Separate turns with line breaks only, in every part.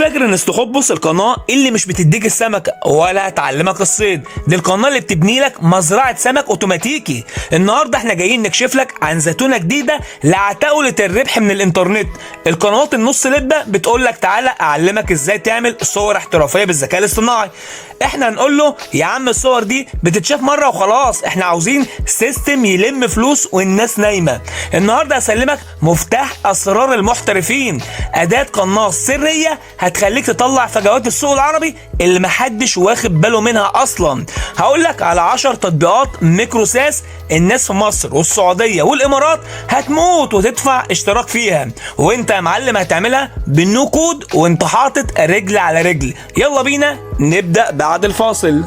فاكر ان استخبص القناه اللي مش بتديك السمكه ولا هتعلمك الصيد، دي القناه اللي بتبني لك مزرعه سمك اوتوماتيكي. النهارده احنا جايين نكشف لك عن زتونه جديده لعتاوله الربح من الانترنت. القنوات النص لبه بتقول لك تعالى اعلمك ازاي تعمل صور احترافيه بالذكاء الاصطناعي. احنا هنقول له يا عم الصور دي بتتشاف مره وخلاص، احنا عاوزين سيستم يلم فلوس والناس نايمه. النهارده هسلمك مفتاح اسرار المحترفين، اداه قناص سريه هتخليك تطلع فجوات السوق العربي اللي محدش واخد باله منها اصلا. هقول لك على 10 تطبيقات ميكروساس الناس في مصر والسعوديه والامارات هتموت وتدفع اشتراك فيها، وانت يا معلم هتعملها بالنو كود وانت حاطط رجل على رجل. يلا بينا نبدا بعد الفاصل.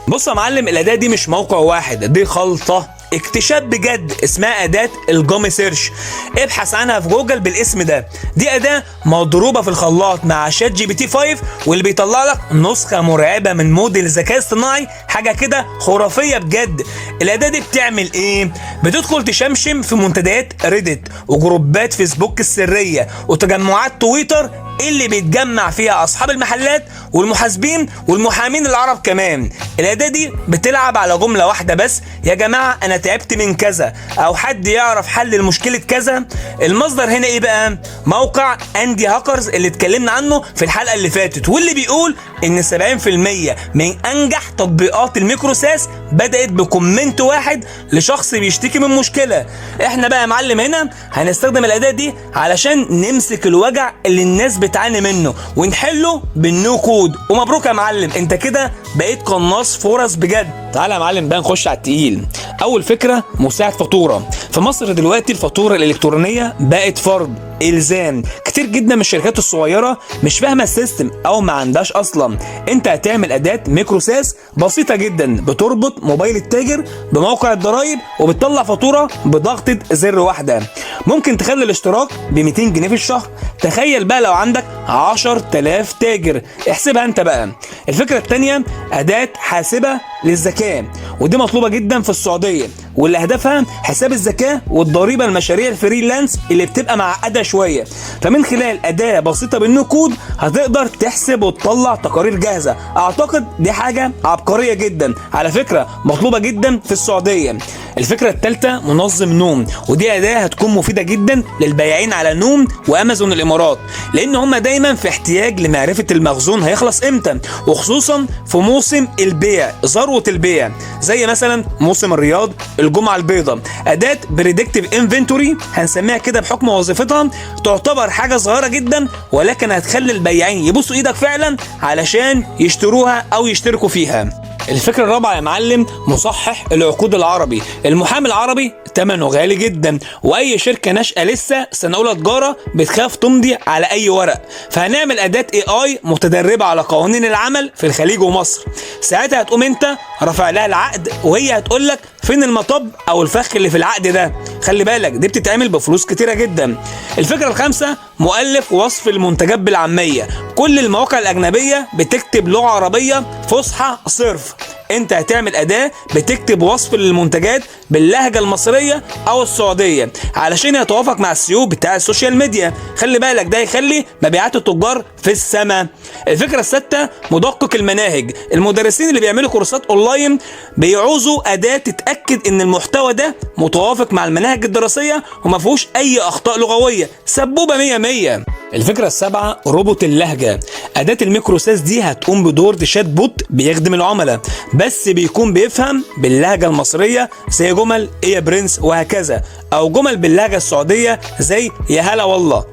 بص يا معلم، الاداه دي مش موقع واحد، دي خلطه اكتشاف بجد اسمها اداه الجامي سيرش. ابحث عنها في جوجل بالاسم ده. دي اداه مضروبه في الخلاط مع شات جي بي تي 5 واللي بيطلع لك نسخه مرعبه من موديل الذكاء الاصطناعي، حاجه كده خرافيه بجد. الاداه دي بتعمل ايه؟ بتدخل تشمشم في منتديات ريدت وجروبات فيسبوك السريه وتجمعات تويتر اللي بيتجمع فيها اصحاب المحلات والمحاسبين والمحامين العرب كمان. الاداه دي بتلعب على جمله واحده بس، يا جماعه انا تعبت من كذا، او حد يعرف حل لمشكله كذا. المصدر هنا ايه بقى؟ موقع اندي هاكرز اللي اتكلمنا عنه في الحلقه اللي فاتت، واللي بيقول ان 70% من انجح تطبيقات الميكروساس بدات بكومنت واحد لشخص بيشتكي من مشكله. احنا بقى يا معلم هنا هنستخدم الاداه دي علشان نمسك الوجع اللي الناس بتعاني منه ونحله بالنو كود. ومبروك يا معلم، انت كده بقيت قناص فرص بجد. تعالى يا معلم بقى نخش على التقيل. اول فكره مساعد فاتوره. في مصر دلوقتي الفاتوره الالكترونيه بقت فرض الزام. كتير جدا من الشركات الصغيره مش فاهمه السيستم او ما عندهاش اصلا. انت هتعمل اداه ميكروساس بسيطه جدا بتربط موبايل التاجر بموقع الضرايب وبتطلع فاتوره بضغطه زر واحده. ممكن تخلي الاشتراك ب 200 جنيه في الشهر. تخيل بقى لو عندك 10,000 تاجر، احسبها انت بقى. الفكره الثانيه اداه حاسبه للزكاه، ودي مطلوبه جدا في السعوديه، واللي هدفها حساب الزكاه والضريبه المشاريع الفريلانس اللي بتبقى معقده شويه. فمن خلال اداه بسيطه بالنو كود هتقدر تحسب وتطلع تقارير جاهزه. اعتقد دي حاجه عبقريه جدا، على فكره مطلوبه جدا في السعوديه. الفكره الثالثه منظم نوم، ودي اداه هتكون مفيده جدا للبياعين على نوم وامازون الامارات، لان هم دايما في احتياج لمعرفه المخزون هيخلص امتى، وخصوصا في موسم البيع، ذروه البيع، زي مثلا موسم الرياض، الجمعه البيضاء. اداه بريدكتيف انفنتوري هنسميها كده بحكم وظيفتها، تعتبر حاجه صغيره جدا ولكن هتخلي البياعين يبصوا ايدك فعلا علشان يشتروها او يشتركوا فيها. الفكرة الرابعة يا معلم مصحح العقود العربي. المحامي العربي ثمنه غالي جدا، واي شركة ناشئة لسه سنة اولى تجارة بتخاف تمضي على اي ورق. فهنعمل اداة AI متدربة على قوانين العمل في الخليج ومصر. ساعتها هتقوم انت رافع لها العقد وهي هتقول لك فين المطب او الفخ اللي في العقد ده. خلي بالك دي بتتعمل بفلوس كتيرة جدا. الفكرة الخامسة مؤلف وصف المنتجات بالعامية. كل المواقع الأجنبية بتكتب لغة عربية فصحى صرف، انت هتعمل اداة بتكتب وصف للمنتجات باللهجة المصرية او السعودية علشان يتوافق مع السيو بتاع السوشيال ميديا. خلي بالك ده يخلي مبيعات التجار في السماء. الفكرة السادسة مدقق المناهج. المدرسين اللي بيعملوا كورسات اونلاين بيعوزوا اداة تتأكد ان المحتوى ده متوافق مع المناهج الدراسية وما فيهوش اي اخطاء لغوية. سبوبة 100. الفكرة السابعة روبوت اللهجة. أداة الميكروساس دي هتقوم بدور شات بوت بيخدم العملاء، بس بيكون بيفهم باللهجة المصرية زي جمل إيه يا برنس وهكذا، أو جمل باللهجة السعودية زي يا هلا والله.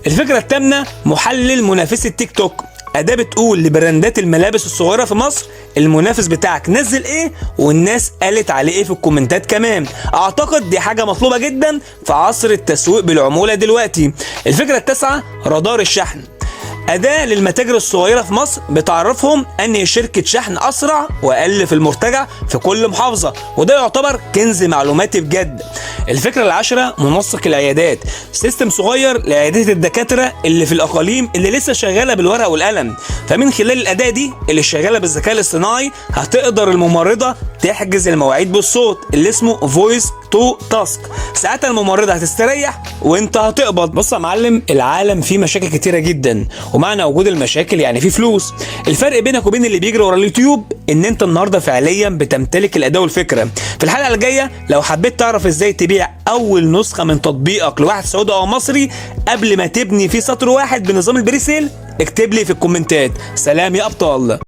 الفكرة الثامنة محلل منافسي تيك توك. أداة بتقول لبراندات الملابس الصغيرة في مصر المنافس بتاعك نزل ايه والناس قالت عليه ايه في الكومنتات كمان. اعتقد دي حاجة مطلوبة جدا في عصر التسويق بالعمولة دلوقتي. الفكرة التاسعة رادار الشحن. أداة للمتاجر الصغيرة في مصر بتعرفهم أن شركة شحن أسرع وأقل في المرتجع في كل محافظة، وده يعتبر كنز معلوماتي بجد. الفكرة العاشرة منسق العيادات. سيستم صغير لعيادات الدكاترة اللي في الأقاليم اللي لسه شغالة بالورق والقلم. فمن خلال الأداة دي اللي شغالة بالذكاء الاصطناعي هتقدر الممرضة تحجز المواعيد بالصوت اللي اسمه فويس تو تاسك. ساعتها الممرضه هتستريح وانت هتقبض. بص يا معلم، العالم فيه مشاكل كتيره جدا، ومعنى وجود المشاكل يعني فيه فلوس. الفرق بينك وبين اللي بيجري ورا اليوتيوب ان انت النهارده فعليا بتمتلك الاداه والفكره. في الحلقه الجايه لو حبيت تعرف ازاي تبيع اول نسخه من تطبيقك لواحد سعودي او مصري قبل ما تبني فيه سطر واحد بنظام البريسيل، اكتب لي في الكومنتات. سلام يا ابطال.